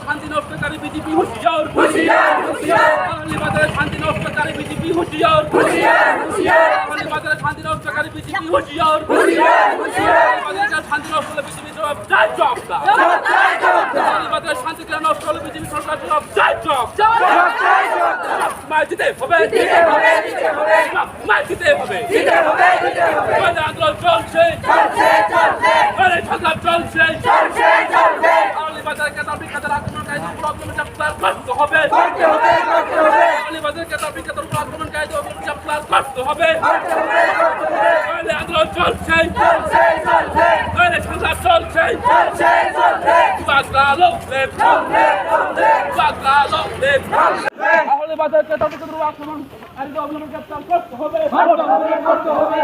শান্তি নষ্টকারী বিজেপি হুঁশিয়ার শান্তি নষ্টকারী বিজেপি হুঁশিয়ার শান্তি নষ্টকারী বিজেপি হুঁশিয়ার শান্তি নষ্ট হলে বিজেপি জবাব চাই জব শান্তিকে নষ্ট হলে বিজেপি সরকার জবাব চাই জব জিতে হবে জিতে হবে আন্দোলন চলছে সংগ্রাম চলছে বাজার কেতার বিখ্যাত আক্রমণকারী করতে হবে বাজার কেতার বিখ্যাত আক্রমণকারী করতে হবে আন্দোলন চলছে সংগ্রাম চলছে তাহলে বাজার কেতার বিখ্যাত আক্রমণকারী অবলম্বন করতে হবে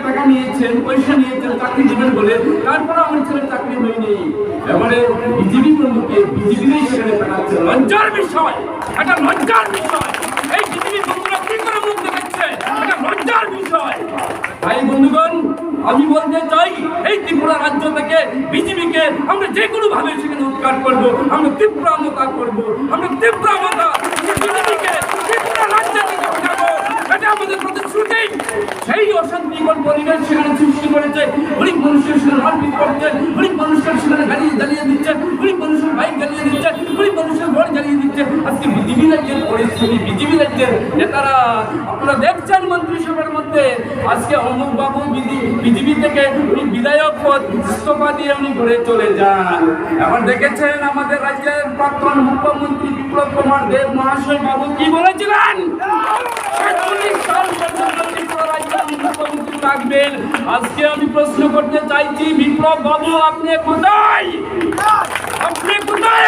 টাকা নিয়েছেন পয়সা নিয়েছেন চাকরি দিবেন বলে তারপরে আমার ছেলের চাকরি হয়নি এবারে বিজেপি বন্ধুকে বিজেপিরই সেখানে পাঠাচ্ছে লজ্জার বিষয় এটা লজ্জার বিষয় এই বিজেপি বন্ধুরা কি করে মুখ দেখাচ্ছে এটা লজ্জার বিষয় ভাই বন্ধুগণ আমি বলতে চাই এই ত্রিপুরা রাজ্য থেকে বিজেপিকে আমরা যে কোনো ভাবে সেখানে উৎখাত করবো আমরা তীব্র আমতা করবো আমরা তীব্র আমতা বিজেপিকে ত্রিপুরা রাজ্য থেকে উঠাবো এটা আমাদের প্রতিশ্রুতি সেই অশান্তিকর পরিবেশ সেখানে সৃষ্টি করেছে গরিব মানুষের সেখানে মারপিট করছে গরিব মানুষের সেখানে গাড়ি জ্বালিয়ে দিচ্ছে গরিব মানুষের বাইক জ্বালিয়ে দিচ্ছে গরিব মানুষের ঘর জ্বালিয়ে দিচ্ছে আজকে বিজেপি রাজ্যের পরিস্থিতি বিজেপি রাজ্যের নেতারা আপনারা দেখছেন মন্ত্রিসভার মধ্যে আজকে অমুক বাবু বিজেপি থেকে উনি বিধায়ক পদ ইস্তফা দিয়ে উনি ঘুরে চলে যান এখন দেখেছেন আমাদের রাজ্যের প্রাক্তন মুখ্যমন্ত্রী বিপ্লব কুমার দেব মহাশয় বাবু কি বলেছিলেন রাখবেন আজকে আমি প্রশ্ন করতে চাইছি বিপ্লব বাবু আপনি কোথায়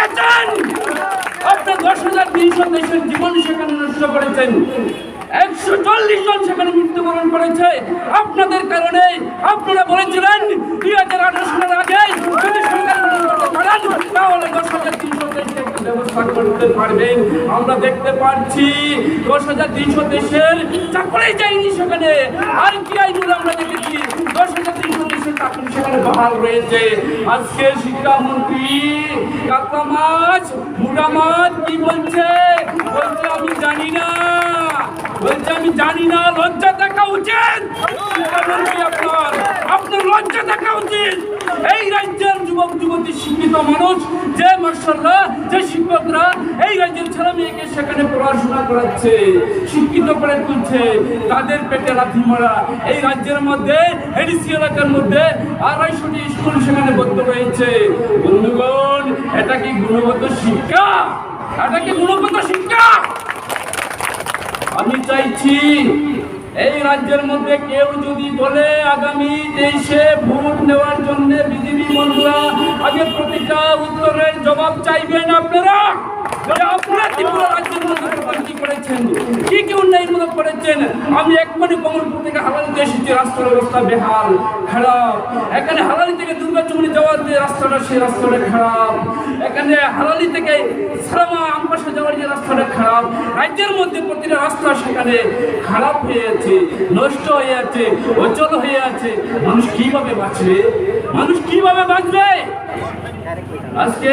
আছেন আপনি 10,300 দেশের জীবন সেখানে নষ্ট করেছেন 140 জন সেখানে মৃত্যুবরণ করেছে আপনাদের কারণে আপনারা বলেছিলেন 2018 সালের আগে যদি সরকার তাহলে 10,300 ব্যবস্থা করতে পারবেন আমরা দেখতে পাচ্ছি 10,300 দেশের চাকরি যায়নি সেখানে আর কি আইন আমরা দেখেছি 10,300 দেশের চাকরি সেখানে বহাল রয়েছে আজকে শিক্ষামন্ত্রী কাতলা মাছ মোটা মাছ কি বলছে আমি জানি না লজ্জা দেখা উচিত আপনার লজ্জা দেখা উচিত এই রাজ্যের যুবক যুবতী শিক্ষিত মানুষ যে মাস্টাররা যে শিক্ষকরা এই রাজ্যের ছেলে মেয়েকে সেখানে পড়াশোনা করাচ্ছে শিক্ষিত করে তুলছে তাদের পেটে লাথি মারা এই রাজ্যের মধ্যে এডিসি এলাকার মধ্যে 250টি স্কুল সেখানে বদ্ধ রয়েছে বন্ধুগণ এটা কি গুণগত শিক্ষা আমি চাইছি এই রাজ্যের মধ্যে কেউ যদি বলে আগামী 23-এ ভোট নেওয়ার জন্য বিজেপি বন্ধুরা আগে প্রতিটা উত্তরের জবাব চাইবেন আপনারা ত্রিপুরা রাজ্যের মধ্যে কি করেছেন কি উন্নয়নমূলক করেছেন আমি একবারই কমলপুর থেকে হালালিতে এসেছি রাস্তার অবস্থা বেহাল খারাপ এখানে হালালি থেকে দুর্গাচুমনি যাওয়ার যে রাস্তাটা সেই রাস্তাটা খারাপ এখানে হালালি থেকে সালামা আমপাশা যাওয়ার যে রাস্তাটা খারাপ রাজ্যের মধ্যে প্রতিটা রাস্তা সেখানে খারাপ হয়ে আছে নষ্ট হয়ে আছে অচল হয়ে আছে মানুষ কিভাবে বাঁচবে আজকে